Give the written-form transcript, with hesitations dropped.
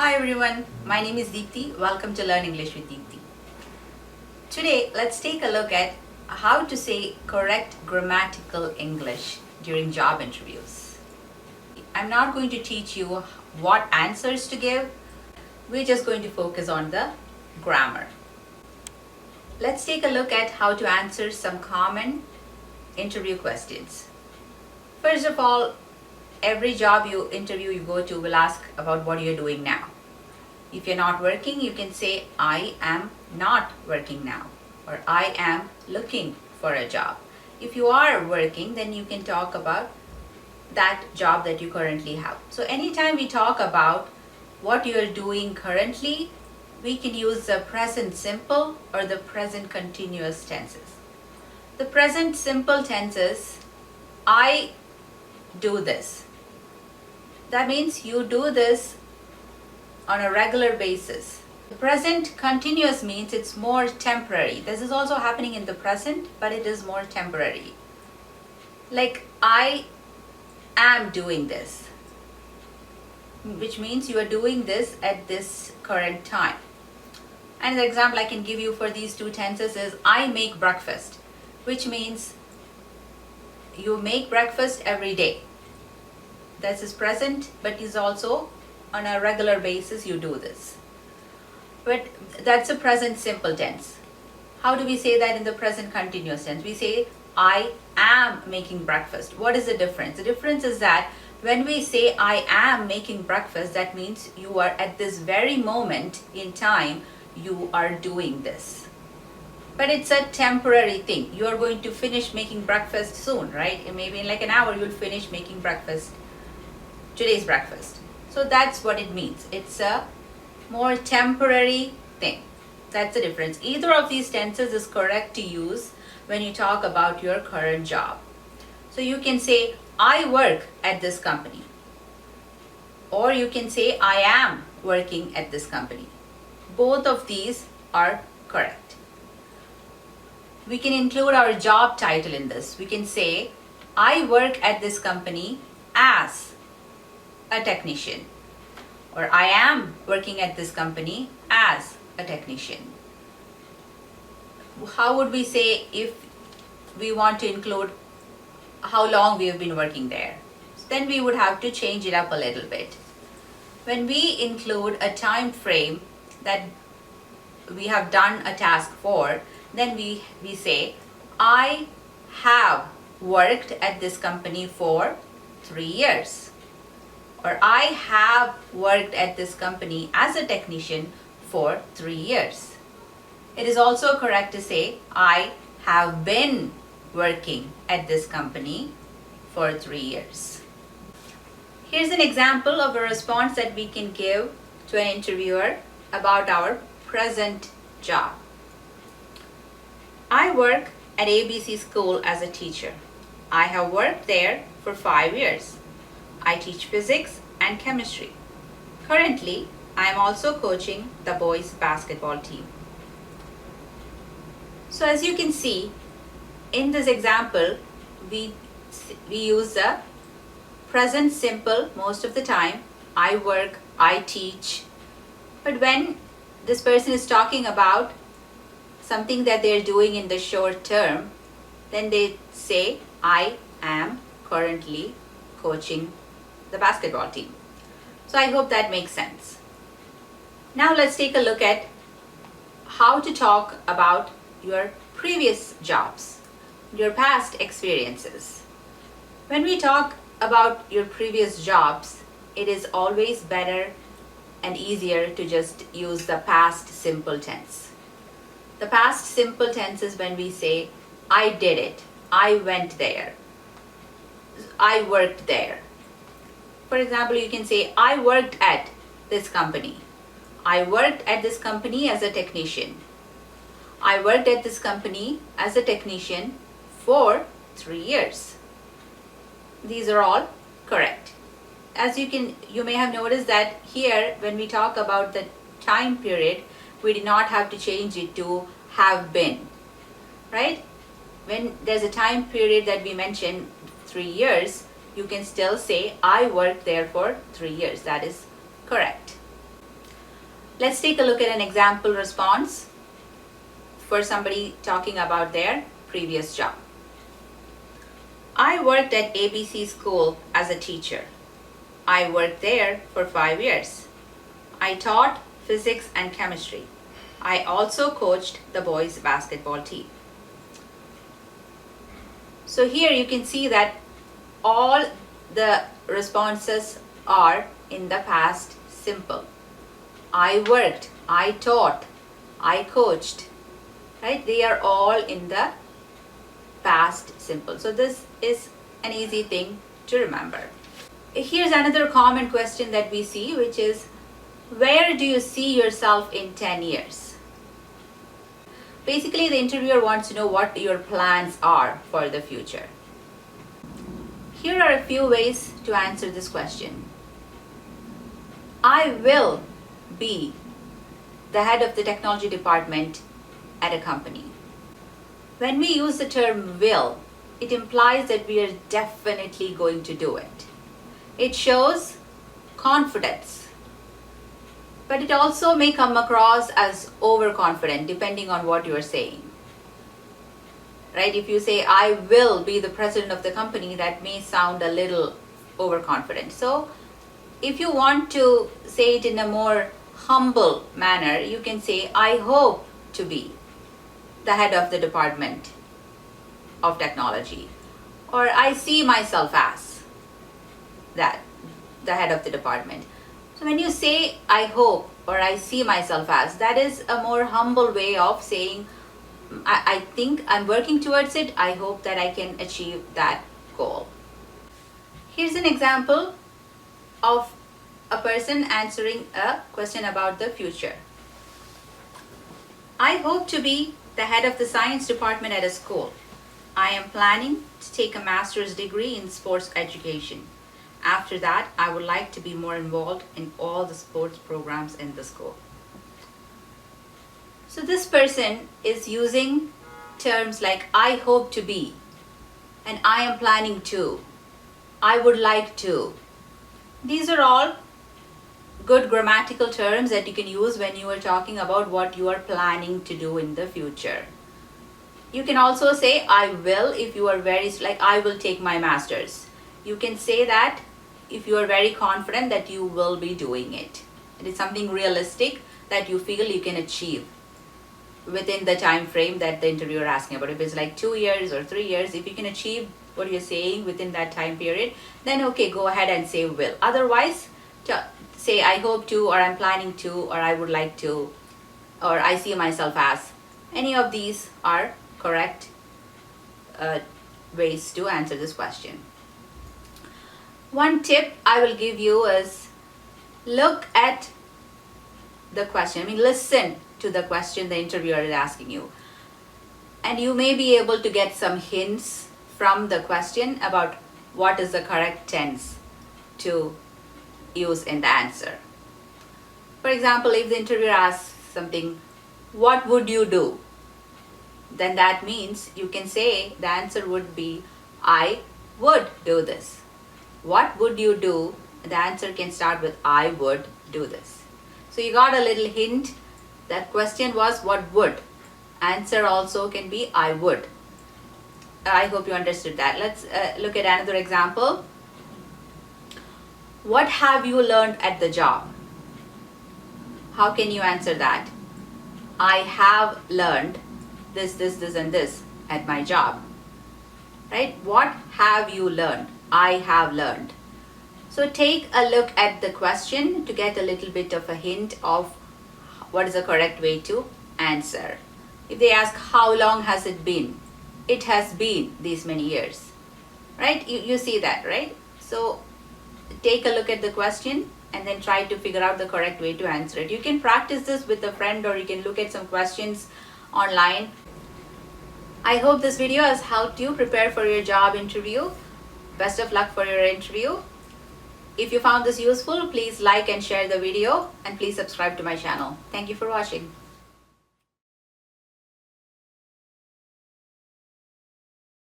Hi everyone, my name is Deepthi. Welcome to Learn English with Deepthi. Today, let's take a look at how to say correct grammatical English during job interviews. I'm not going to teach you what answers to give. We're just going to focus on the grammar. Let's take a look at how to answer some common interview questions. First of all, every job interview you go to will ask about what you're doing now. If you're not working, you can say, I am not working now, or I am looking for a job. If you are working, then you can talk about that job that you currently have. So anytime we talk about what you're doing currently, we can use the present simple or the present continuous tenses. The present simple tenses, I do this. That means you do this on a regular basis. The present continuous means it's more temporary. This is also happening in the present, but it is more temporary. Like, I am doing this, which means you are doing this at this current time. And the example I can give you for these two tenses is I make breakfast, which means you make breakfast every day. This is present, but is also on a regular basis you do this. But that's a present simple tense. How do we say that in the present continuous tense? We say I am making breakfast. What is the difference? The difference is that when we say I am making breakfast, that means you are at this very moment in time you are doing this. But it's a temporary thing. You are going to finish making breakfast soon, right? And maybe in like an hour you'll finish making breakfast, today's breakfast. So that's what it means. It's a more temporary thing. That's the difference. Either of these tenses is correct to use when you talk about your current job. So you can say, I work at this company. Or you can say, I am working at this company. Both of these are correct. We can include our job title in this. We can say, I work at this company as a technician, or I am working at this company as a technician. How would we say if we want to include how long we have been working there? Then we would have to change it up a little bit. When we include a time frame that we have done a task for, then we say, I have worked at this company for 3 years. Or I have worked at this company as a technician for 3 years. It is also correct to say, I have been working at this company for 3 years. Here's an example of a response that we can give to an interviewer about our present job. I work at ABC school as a teacher. I have worked there for 5 years. I teach physics and chemistry. Currently, I am also coaching the boys basketball team. So as you can see, in this example, we use the present simple most of the time. I work, I teach. But when this person is talking about something that they're doing in the short term, then they say, I am currently coaching the basketball team. So I hope that makes sense. Now let's take a look at how to talk about your previous jobs, your past experiences. When we talk about your previous jobs, it is always better and easier to just use the past simple tense. The past simple tense is when we say, I did it, I went there, I worked there. For example, you can say, I worked at this company. I worked at this company as a technician. I worked at this company as a technician for 3 years. These are all correct. As you may have noticed that here, when we talk about the time period, we did not have to change it to have been, right? When there's a time period that we mentioned, 3 years, you can still say, I worked there for 3 years. That is correct. Let's take a look at an example response for somebody talking about their previous job. I worked at ABC school as a teacher. I worked there for 5 years. I taught physics and chemistry. I also coached the boys' basketball team. So here you can see that all the responses are in the past simple. I worked, I taught, I coached, right? They are all in the past simple. So this is an easy thing to remember. Here's another common question that we see, which is, where do you see yourself in 10 years? Basically, the interviewer wants to know what your plans are for the future. Here are a few ways to answer this question. I will be the head of the technology department at a company. When we use the term will, it implies that we are definitely going to do it. It shows confidence, but it also may come across as overconfident depending on what you are saying. Right? If you say, I will be the president of the company, that may sound a little overconfident. So if you want to say it in a more humble manner, you can say, I hope to be the head of the department of technology, or I see myself as that, the head of the department. So when you say I hope or I see myself as, that is a more humble way of saying I think I'm working towards it. I hope that I can achieve that goal. Here's an example of a person answering a question about the future. I hope to be the head of the science department at a school. I am planning to take a master's degree in sports education. After that, I would like to be more involved in all the sports programs in the school. So this person is using terms like I hope to be, and I am planning to, I would like to. These are all good grammatical terms that you can use when you are talking about what you are planning to do in the future. You can also say I will if you are like I will take my master's. You can say that if you are very confident that you will be doing it. It is something realistic that you feel you can achieve within the time frame that the interviewer is asking about. If it's like 2 years or 3 years, if you can achieve what you're saying within that time period, then okay, go ahead and say will. Otherwise, say I hope to, or I'm planning to, or I would like to, or I see myself as. Any of these are correct ways to answer this question. One tip I will give you is look at the question. Listen to the question the interviewer is asking you. And you may be able to get some hints from the question about what is the correct tense to use in the answer. For example, if the interviewer asks something, what would you do? Then that means you can say the answer would be, I would do this. What would you do? The answer can start with I would do this. So you got a little hint. That question was what would. Answer also can be I would. I hope you understood that. Let's look at another example. What have you learned at the job? How can you answer that? I have learned this, and this at my job. Right? What have you learned? I have learned. So take a look at the question to get a little bit of a hint of what is the correct way to answer. If they ask how long has it been? It has been these many years. Right? You see that, right? So take a look at the question and then try to figure out the correct way to answer it. You can practice this with a friend, or you can look at some questions online. I hope this video has helped you prepare for your job interview. Best of luck for your interview. If you found this useful, please like and share the video, and please subscribe to my channel. Thank you for watching.